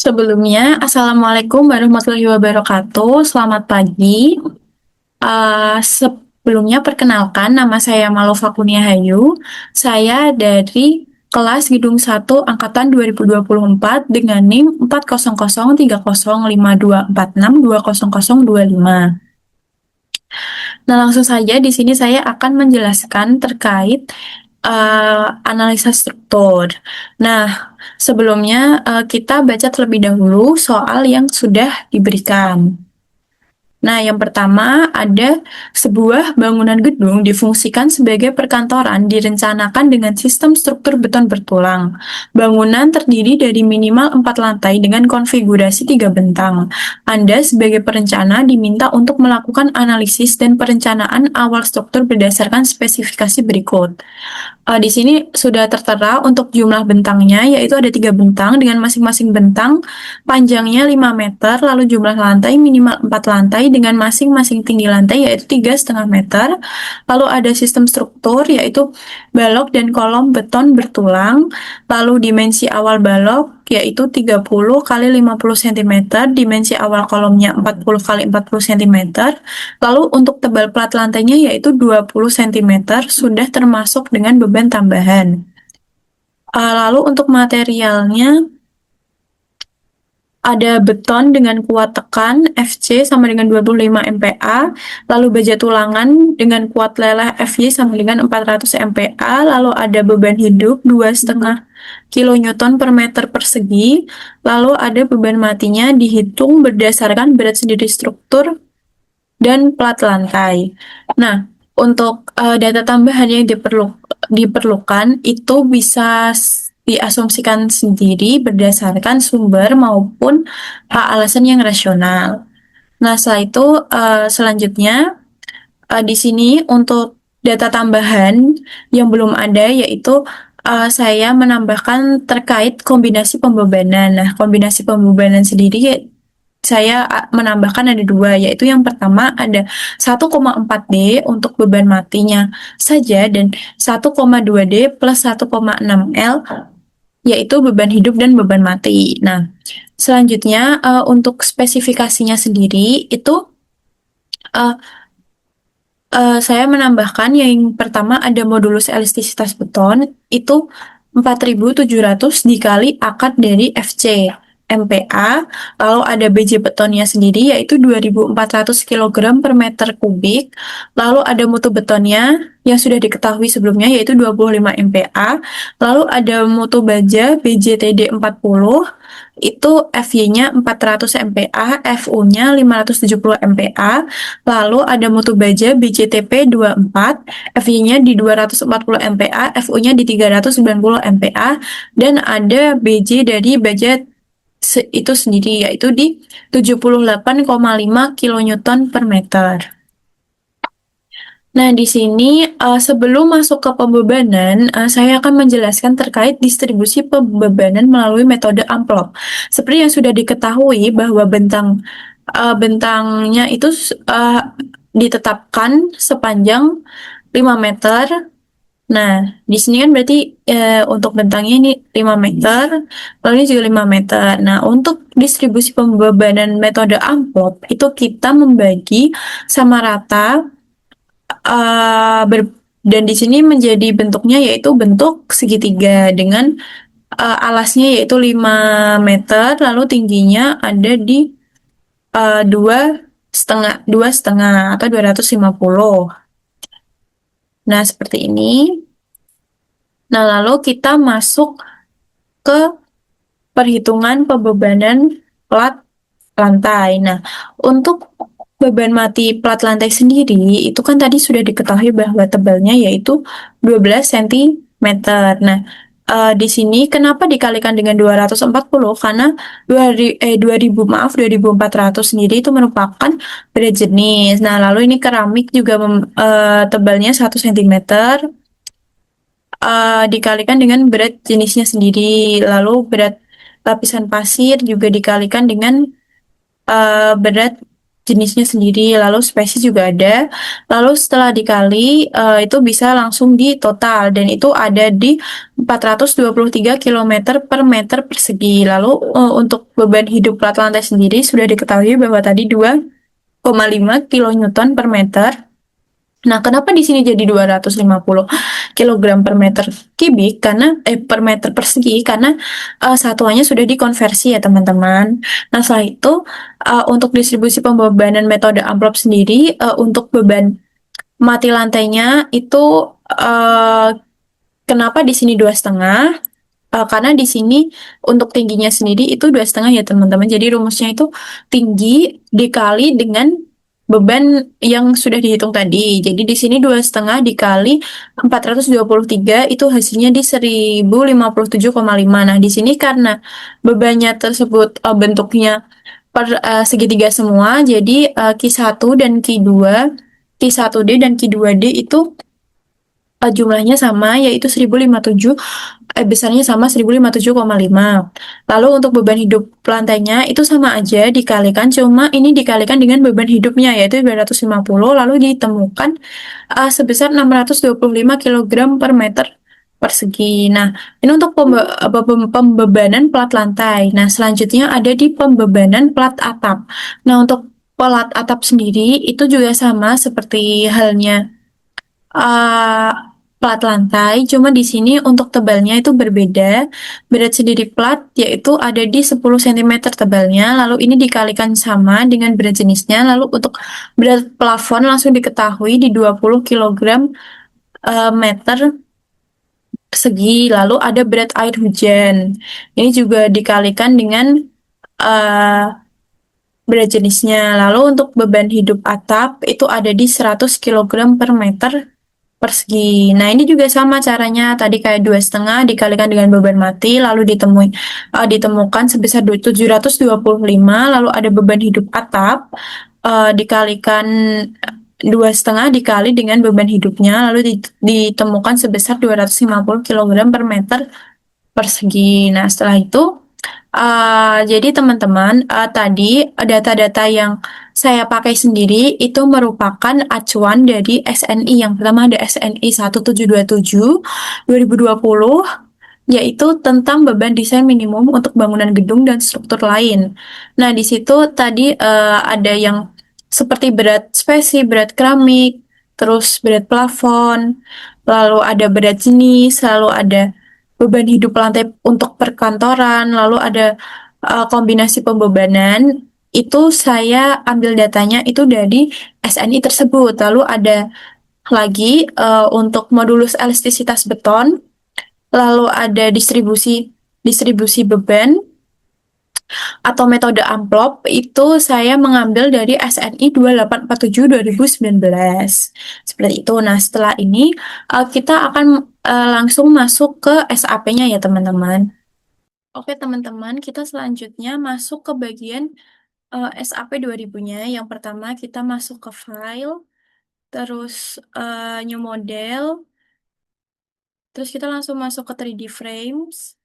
Sebelumnya, Assalamualaikum warahmatullahi wabarakatuh. Selamat pagi. Sebelumnya, perkenalkan, nama saya Malofa Kurniahayu. Saya dari kelas Gedung 1 Angkatan 2024 dengan NIM 400305622462025. Nah, langsung saja di sini saya akan menjelaskan terkait analisa struktur. Nah, sebelumnya kita baca terlebih dahulu soal yang sudah diberikan. Nah, yang pertama ada sebuah bangunan gedung difungsikan sebagai perkantoran direncanakan dengan sistem struktur beton bertulang. Bangunan terdiri dari minimal 4 lantai dengan konfigurasi 3 bentang. Anda sebagai perencana diminta untuk melakukan analisis dan perencanaan awal struktur berdasarkan spesifikasi berikut. Di sini sudah tertera untuk jumlah bentangnya, yaitu ada 3 bentang dengan masing-masing bentang panjangnya 5 meter, lalu jumlah lantai minimal 4 lantai dengan masing-masing tinggi lantai yaitu 3,5 meter. Lalu ada sistem struktur yaitu balok dan kolom beton bertulang, lalu dimensi awal balok yaitu 30 kali 50 cm, dimensi awal kolomnya 40 kali 40 cm. Lalu untuk tebal plat lantainya yaitu 20 cm, sudah termasuk dengan beban tambahan. Lalu untuk materialnya ada beton dengan kuat tekan FC sama dengan 25 MPa, lalu baja tulangan dengan kuat leleh FY sama dengan 400 MPa, lalu ada beban hidup 2,5 kN per meter persegi, lalu ada beban matinya dihitung berdasarkan berat sendiri struktur dan plat lantai. Nah, untuk data tambahan yang diperlukan itu bisa diasumsikan sendiri berdasarkan sumber maupun alasan yang rasional. Nah, setelah itu selanjutnya di sini untuk data tambahan yang belum ada yaitu saya menambahkan terkait kombinasi pembebanan. Nah, kombinasi pembebanan sendiri saya menambahkan ada dua, yaitu yang pertama ada 1,4D untuk beban matinya saja dan 1,2D plus 1,6 L yaitu beban hidup dan beban mati. Nah, selanjutnya untuk spesifikasinya sendiri itu uh, saya menambahkan yang pertama ada modulus elastisitas beton itu 4.700 dikali akar dari FC MPa, lalu ada BJ betonnya sendiri yaitu 2.400 kg per meter kubik, lalu ada mutu betonnya yang sudah diketahui sebelumnya yaitu 25 MPa, lalu ada mutu baja BJTD 40 itu FY-nya 400 MPa, FU-nya 570 MPa, lalu ada mutu baja BJTP 24, FY-nya di 240 MPa, FU-nya di 390 MPa, dan ada BJ dari baja itu sendiri yaitu di 78,5 kN per meter. Nah, di sini sebelum masuk ke pembebanan, saya akan menjelaskan terkait distribusi pembebanan melalui metode amplop. Seperti yang sudah diketahui bahwa bentangnya itu ditetapkan sepanjang 5 meter. Nah, di sini kan berarti untuk bentangnya ini 5 meter, lalu ini juga 5 meter. Nah, untuk distribusi pembebanan metode amplop, itu kita membagi sama rata dan di sini menjadi bentuknya yaitu bentuk segitiga dengan alasnya yaitu 5 meter, lalu tingginya ada di 2,5 atau 250. Nah, seperti ini. Nah, lalu kita masuk ke perhitungan pembebanan plat lantai. Nah, untuk beban mati plat lantai sendiri, itu kan tadi sudah diketahui bahwa tebalnya yaitu 12 cm. Nah, di sini kenapa dikalikan dengan 240? Karena 2400 sendiri itu merupakan berat jenis. Nah, lalu ini keramik juga tebalnya 1 cm. Dikalikan dengan berat jenisnya sendiri. Lalu berat lapisan pasir juga dikalikan dengan berat jenisnya sendiri, lalu spesies juga ada. Lalu setelah dikali, itu bisa langsung di total, dan itu ada di 423 kilometer per meter persegi. Lalu untuk beban hidup plat lantai sendiri sudah diketahui bahwa tadi 2,5 kilonewton per meter. Nah, kenapa di sini jadi 250 kilogram per meter kubik? Karena per meter persegi, karena satuannya sudah dikonversi ya teman-teman. Nah, setelah itu untuk distribusi pembebanan metode amplop sendiri, untuk beban mati lantainya itu uh, kenapa di sini 2,5? Karena di sini untuk tingginya sendiri itu 2,5 ya teman-teman. Jadi rumusnya itu tinggi dikali dengan beban yang sudah dihitung tadi. Jadi di sini 2,5 dikali 423 itu hasilnya di 1057,5. Nah, di sini karena bebannya tersebut bentuknya segitiga semua, jadi Q1 dan Q2, Q1D dan Q2D itu jumlahnya sama, yaitu 1057, besarnya sama 1057,5. Lalu untuk beban hidup lantainya itu sama aja dikalikan, cuma ini dikalikan dengan beban hidupnya yaitu 250, lalu ditemukan sebesar 625 kilogram per meter persegi. Nah, ini untuk pembebanan plat lantai. Nah, selanjutnya ada di pembebanan plat atap. Nah, untuk plat atap sendiri itu juga sama seperti halnya uh, plat lantai, cuma di sini untuk tebalnya itu berbeda. Berat sendiri plat yaitu ada di 10 cm tebalnya, lalu ini dikalikan sama dengan berat jenisnya, lalu untuk berat plafon langsung diketahui di 20 kilogram meter persegi, lalu ada berat air hujan. Ini juga dikalikan dengan uh, berat jenisnya. Lalu untuk beban hidup atap itu ada di 100 kilogram per meter persegi. Nah, ini juga sama caranya. Tadi kayak 2,5 dikalikan dengan beban mati, lalu ditemukan sebesar 725. Lalu ada beban hidup atap dikalikan 2,5 dikali dengan beban hidupnya, lalu ditemukan sebesar 250 kilogram per meter persegi. Nah, setelah itu, jadi teman-teman, tadi data-data yang saya pakai sendiri itu merupakan acuan dari SNI. Yang pertama ada SNI 1727 2020, yaitu tentang beban desain minimum untuk bangunan gedung dan struktur lain. Nah, di situ tadi ada yang seperti berat spesi, berat keramik, terus berat plafon, lalu ada berat jenis, lalu ada beban hidup lantai untuk perkantoran, lalu ada kombinasi pembebanan. Itu saya ambil datanya itu dari SNI tersebut. Lalu ada lagi untuk modulus elastisitas beton, lalu ada distribusi distribusi beban atau metode amplop itu saya mengambil dari SNI 2847 2019. Seperti itu. Nah, setelah ini kita akan langsung masuk ke SAP-nya ya, teman-teman. Oke, teman-teman, kita selanjutnya masuk ke bagian SAP 2000-nya. Yang pertama kita masuk ke file, terus new model, terus kita langsung masuk ke 3D frames,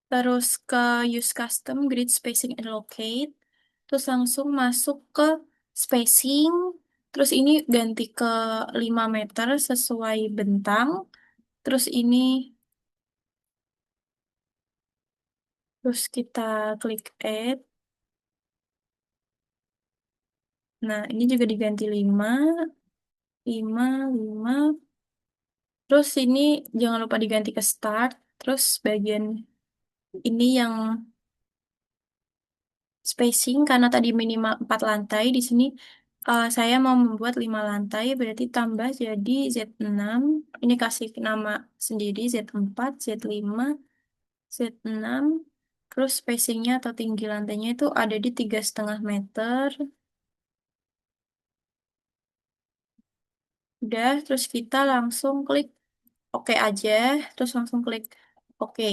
terus ke use custom, grid spacing and locate, terus langsung masuk ke spacing, terus ini ganti ke 5 meter sesuai bentang, terus ini, terus kita klik add. Nah, ini juga diganti 5, 5, 5. Terus ini jangan lupa diganti ke start. Terus bagian ini yang spacing, karena tadi minimal 4 lantai, di sini saya mau membuat 5 lantai, berarti tambah jadi Z6. Ini kasih nama sendiri Z4, Z5, Z6. Terus spacingnya atau tinggi lantainya itu ada di 3,5 meter. Udah, terus kita langsung klik oke aja, terus langsung klik oke.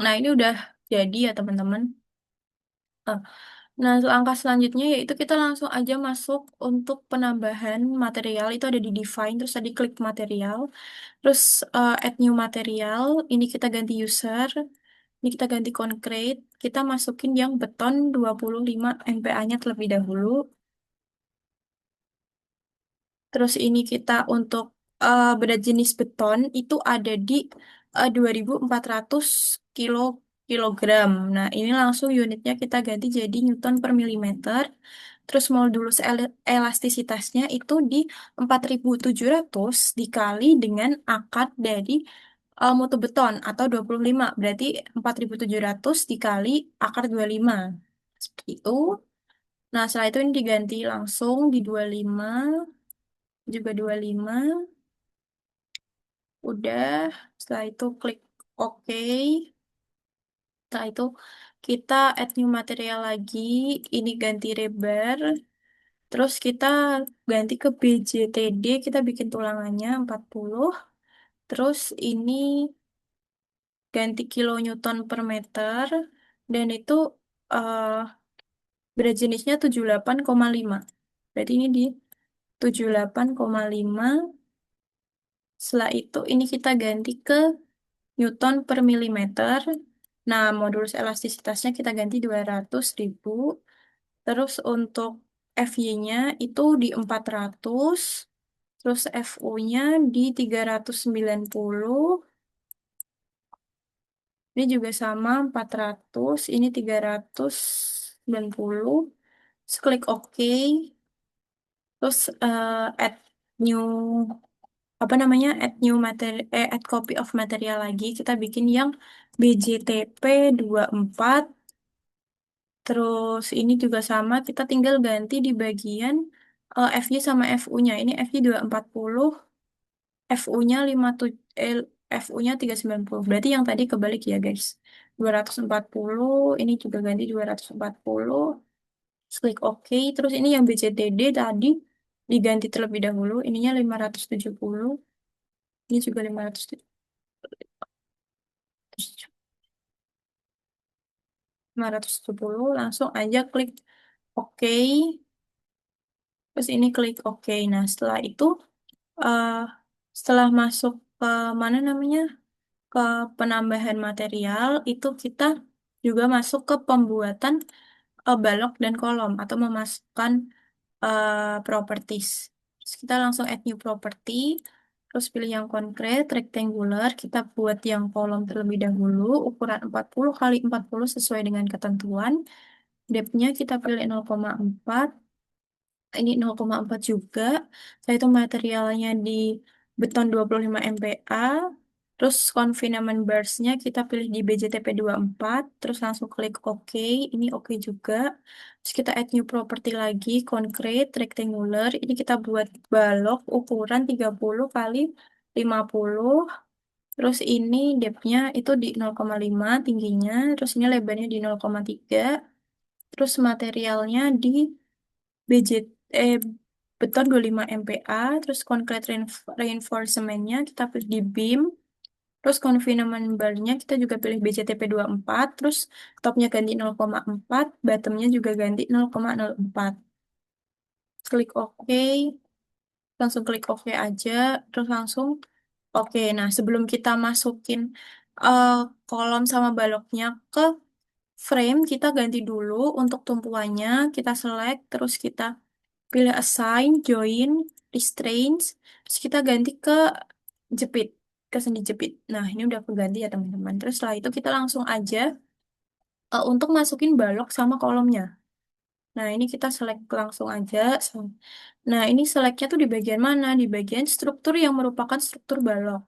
Nah, ini udah jadi ya, teman-teman. Eh, Nah, langkah selanjutnya yaitu kita langsung aja masuk untuk penambahan material. Itu ada di define, terus tadi klik material. Terus add new material, ini kita ganti user. Ini kita ganti concrete. Kita masukin yang beton 25 MPa-nya terlebih dahulu. Terus ini kita untuk berat jenis beton itu ada di 2.400 kilo kilogram. Nah, ini langsung unitnya kita ganti jadi Newton per milimeter. Terus modulus elastisitasnya itu di 4.700 dikali dengan akar dari mutu beton atau 25. Berarti 4.700 dikali akar 25. Seperti itu. Nah, setelah itu ini diganti langsung di 25, juga 25. Udah, setelah itu klik OK. Setelah itu kita add new material lagi. Ini ganti rebar. Terus kita ganti ke BJTD, kita bikin tulangannya 40. Terus ini ganti kilonewton per meter. Dan itu eh, berat jenisnya 78,5. Berarti ini di 78,5. Setelah itu ini kita ganti ke Newton per milimeter. Nah, modulus elastisitasnya kita ganti 200.000. Terus untuk FY-nya itu di 400. Terus FU-nya di 390. Ini juga sama 400. Ini 390. Terus klik OK. Terus add new apa namanya add new materi add copy of material lagi, kita bikin yang BJTP 24. Terus ini juga sama, kita tinggal ganti di bagian FY sama FU-nya. Ini FY 240, FU-nya 57 FU-nya 390. Berarti yang tadi kebalik ya, guys. 240, ini juga ganti 240. Terus klik OK. Terus ini yang BCTD tadi diganti terlebih dahulu. Ininya 570. Ini juga 570. Langsung aja klik OK. Terus ini klik OK. Nah, setelah itu eh, setelah masuk ke mana namanya? Ke penambahan material itu kita juga masuk ke pembuatan balok dan kolom atau memasukkan properties. Terus kita langsung add new property, terus pilih yang concrete, rectangular, kita buat yang kolom terlebih dahulu, ukuran 40 kali 40 sesuai dengan ketentuan. Depth-nya kita pilih 0,4, ini 0,4 juga. Saya itu materialnya di beton 25 MPa. Terus confinement bars-nya kita pilih di BJTP 24. Terus langsung klik OK. Ini OK juga. Terus kita add new property lagi. Concrete, rectangular. Ini kita buat balok ukuran 30 kali 50. Terus ini depth-nya itu di 0,5 tingginya. Terus ini lebarnya di 0,3. Terus materialnya di BJ, eh, beton 25 MPa, terus concrete reinforcement-nya kita pilih di beam, terus confinement bar-nya kita juga pilih BCTP 24, terus topnya ganti 0,4, bottomnya juga ganti 0,04. Klik OK, langsung klik OK aja, terus langsung OK. Nah, sebelum kita masukin eh, kolom sama baloknya ke frame, kita ganti dulu untuk tumpuannya, kita select, terus kita pilih assign, join, restraints, terus kita ganti ke jepit, ke sendi jepit. Nah, ini udah keganti ya teman-teman. Terus setelah itu kita langsung aja untuk masukin balok sama kolomnya. Nah, ini kita select langsung aja. Nah, ini selectnya tuh di bagian mana? Di bagian struktur yang merupakan struktur balok.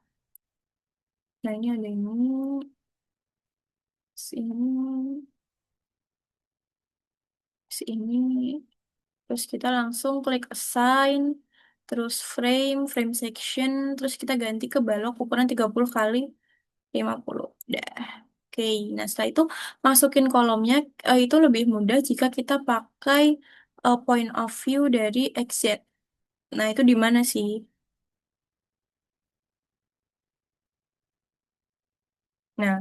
Nah, ini ada ini, sini, sini. Terus kita langsung klik assign, terus frame section, terus kita ganti ke balok ukuran 30 kali 50. Udah. Oke, nah setelah itu masukin kolomnya itu lebih mudah jika kita pakai point of view dari exit. Nah, itu di mana sih? Nah,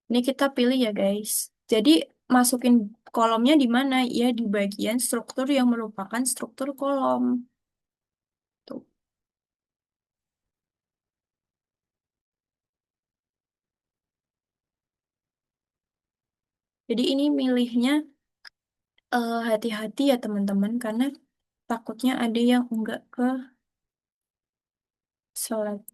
ini kita pilih ya guys. Jadi masukin kolomnya di mana? Ya di bagian struktur yang merupakan struktur kolom. Tuh. Jadi ini milihnya hati-hati ya teman-teman, karena takutnya ada yang enggak ke select.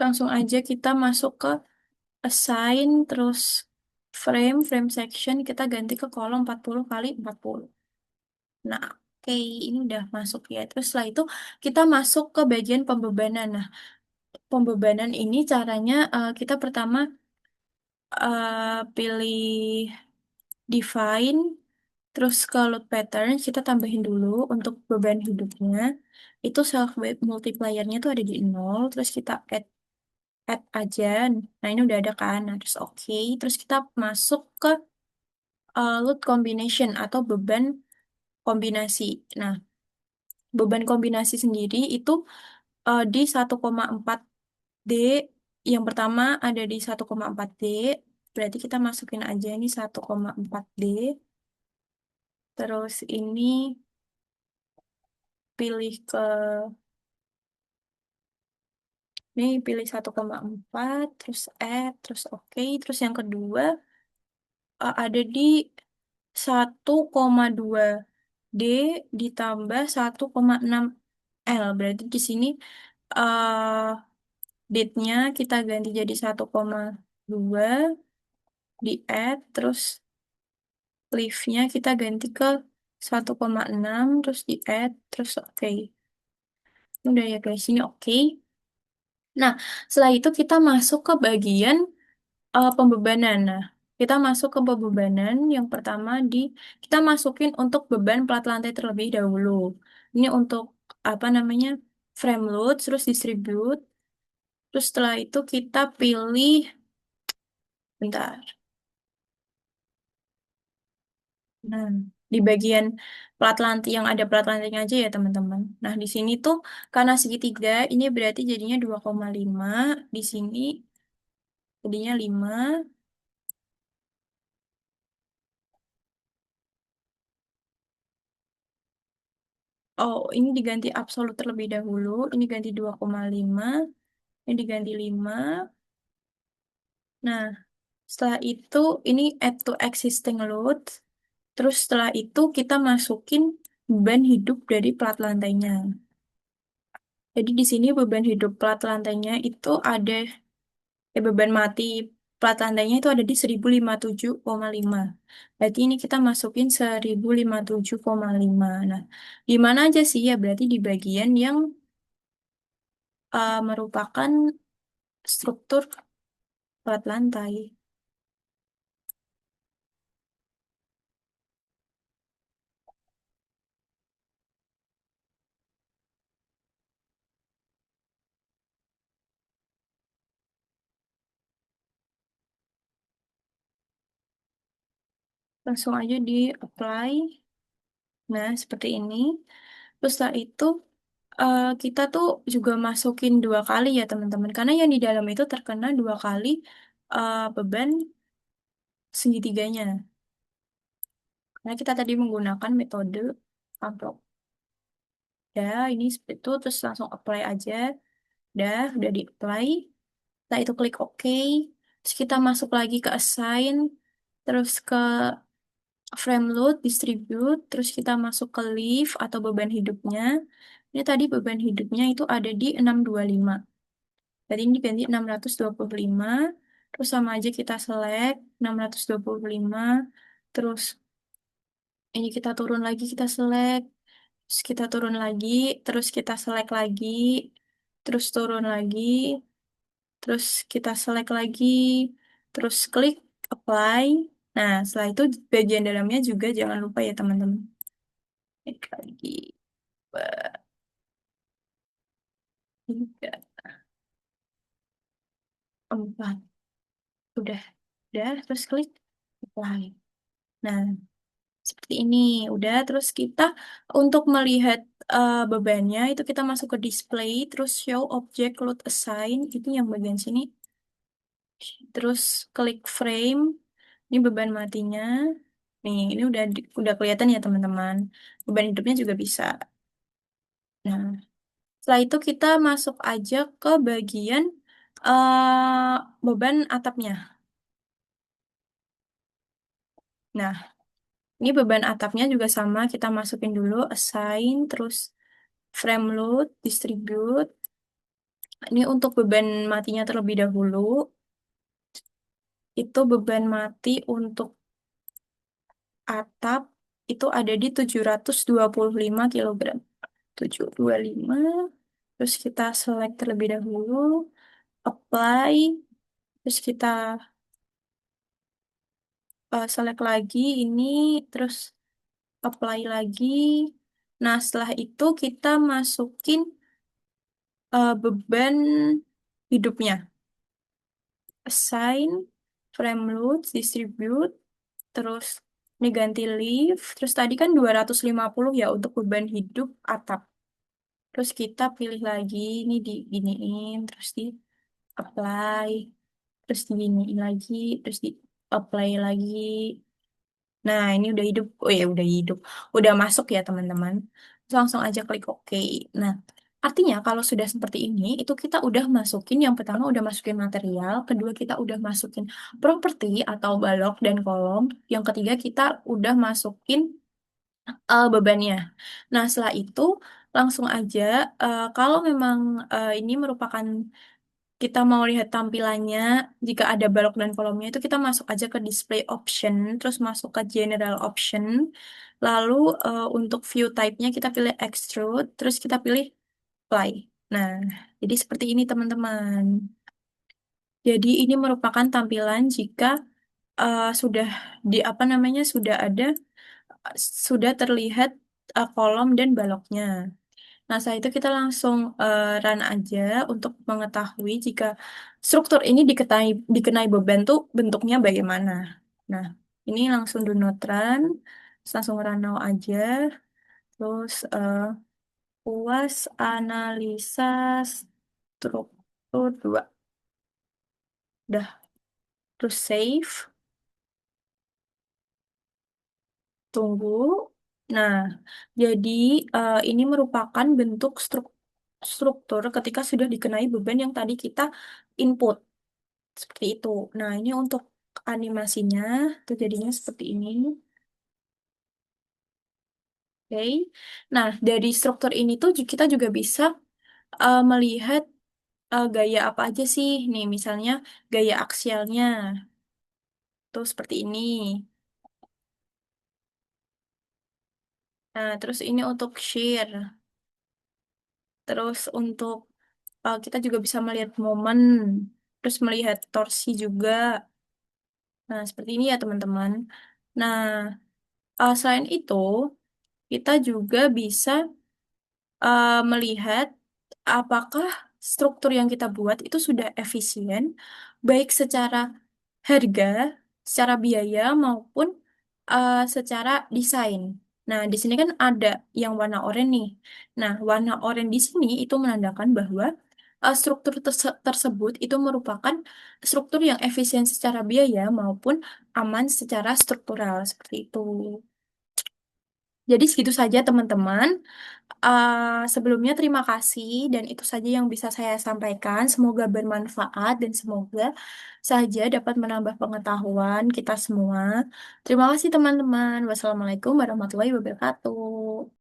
Langsung aja kita masuk ke assign, terus frame section, kita ganti ke kolom 40 kali 40. Nah, oke, ini udah masuk ya. Terus setelah itu kita masuk ke bagian pembebanan. Nah, pembebanan ini caranya kita pertama pilih define, terus ke load pattern kita tambahin dulu untuk beban hidupnya. Itu self weight multipliernya tuh ada di nol, terus kita add aja. Nah, ini udah ada kan. Nah, terus oke. Terus kita masuk ke load combination atau beban kombinasi. Nah, beban kombinasi sendiri itu di 1,4D. Yang pertama ada di 1,4D. Berarti kita masukin aja ini 1,4D. Terus ini pilih ke ini pilih 1,4, terus add, terus oke. Terus yang kedua ada di 1,2D ditambah 1,6L. Berarti di sini uh, bit-nya kita ganti jadi 1,2 di add, terus leaf-nya kita ganti ke 1,6, terus di add, terus oke. Udah ya guys, ini oke. Nah, setelah itu kita masuk ke bagian pembebanan. Nah, kita masuk ke pembebanan yang pertama kita masukin untuk beban plat lantai terlebih dahulu. Ini untuk apa namanya? Frame load, terus distribute. Terus setelah itu kita pilih, bentar. Nah, di bagian plat lantai yang ada plat lantainya aja ya teman-teman. Nah, di sini tuh karena segitiga, ini berarti jadinya 2,5. Di sini jadinya 5. Oh, ini diganti absolut terlebih dahulu. Ini ganti 2,5. Ini diganti 5. Nah, setelah itu ini add to existing load. Terus setelah itu kita masukin beban hidup dari plat lantainya. Jadi di sini beban hidup plat lantainya itu ada, beban mati plat lantainya itu ada di 1057,5. Berarti ini kita masukin 1057,5. Nah, di mana aja sih ya? Berarti di bagian yang merupakan struktur plat lantai. Langsung aja di apply. Nah, seperti ini. Terus setelah itu kita tuh juga masukin 2 kali ya teman-teman. Karena yang di dalam itu terkena 2 kali beban segitiganya. Karena kita tadi menggunakan metode amplop. Udah, ini seperti itu. Terus langsung apply aja. Udah di apply. Setelah itu klik OK. Terus kita masuk lagi ke assign. Terus ke frame load, distribute, terus kita masuk ke leaf atau beban hidupnya. Ini tadi beban hidupnya itu ada di 625. Jadi ini diganti 625. Terus sama aja kita select 625. Terus ini kita turun lagi, kita select. Terus kita turun lagi, terus kita select lagi. Terus turun lagi, terus kita select lagi. Terus klik apply. Nah, setelah itu bagian dalamnya juga jangan lupa ya teman-teman. Klik lagi. Dua, tiga, empat. Udah. Udah, terus klik apply. Nah, seperti ini. Udah, terus kita untuk melihat bebannya itu kita masuk ke display, terus show object load assign, itu yang bagian sini. Terus klik frame. Ini beban matinya. Nih, ini udah kelihatan ya teman-teman. Beban hidupnya juga bisa. Nah, setelah itu kita masuk aja ke bagian beban atapnya. Nah, ini beban atapnya juga sama. Kita masukin dulu assign, terus frame load, distribute. Ini untuk beban matinya terlebih dahulu. Itu beban mati untuk atap itu ada di 725 kilogram. 725. Terus kita select terlebih dahulu, apply, terus kita select lagi ini, terus apply lagi. Nah, setelah itu kita masukin beban hidupnya. Assign, frame load, distribute, terus ini ganti leaf, terus tadi kan 250 ya untuk beban hidup atap. Terus kita pilih lagi, ini diginiin, terus di apply, terus diginiin lagi, terus di apply lagi. Nah, ini udah hidup. Oh ya, udah hidup. Udah masuk ya, teman-teman. Terus langsung aja klik OK. Nah, artinya kalau sudah seperti ini, itu kita udah masukin, yang pertama udah masukin material, kedua kita udah masukin properti atau balok dan kolom, yang ketiga kita udah masukin bebannya. Nah, setelah itu langsung aja, kalau memang ini merupakan kita mau lihat tampilannya, jika ada balok dan kolomnya itu kita masuk aja ke display option, terus masuk ke general option, lalu untuk view type-nya kita pilih extrude, terus kita pilih apply. Nah, jadi seperti ini teman-teman. Jadi ini merupakan tampilan jika sudah di apa namanya sudah ada sudah terlihat kolom dan baloknya. Nah, setelah itu kita langsung run aja untuk mengetahui jika struktur ini dikenai beban tuh bentuknya bagaimana. Nah, ini langsung do not run, terus langsung run now aja, terus puas analisa struktur 2. Udah, terus save, tunggu. Nah, jadi ini merupakan bentuk struktur ketika sudah dikenai beban yang tadi kita input. Seperti itu. Nah, ini untuk animasinya tuh jadinya seperti ini. Oke. Nah, dari struktur ini tuh kita juga bisa melihat gaya apa aja sih. Nih, misalnya gaya aksialnya tuh seperti ini. Nah, terus ini untuk shear. Terus untuk kita juga bisa melihat momen. Terus melihat torsi juga. Nah, seperti ini ya, teman-teman. Nah, selain itu, kita juga bisa melihat apakah struktur yang kita buat itu sudah efisien, baik secara harga, secara biaya maupun secara desain. Nah, di sini kan ada yang warna oranye nih. Nah, warna oranye di sini itu menandakan bahwa struktur tersebut itu merupakan struktur yang efisien secara biaya maupun aman secara struktural seperti itu. Jadi segitu saja teman-teman. Sebelumnya terima kasih dan itu saja yang bisa saya sampaikan. Semoga bermanfaat dan semoga saja dapat menambah pengetahuan kita semua. Terima kasih teman-teman. Wassalamualaikum warahmatullahi wabarakatuh.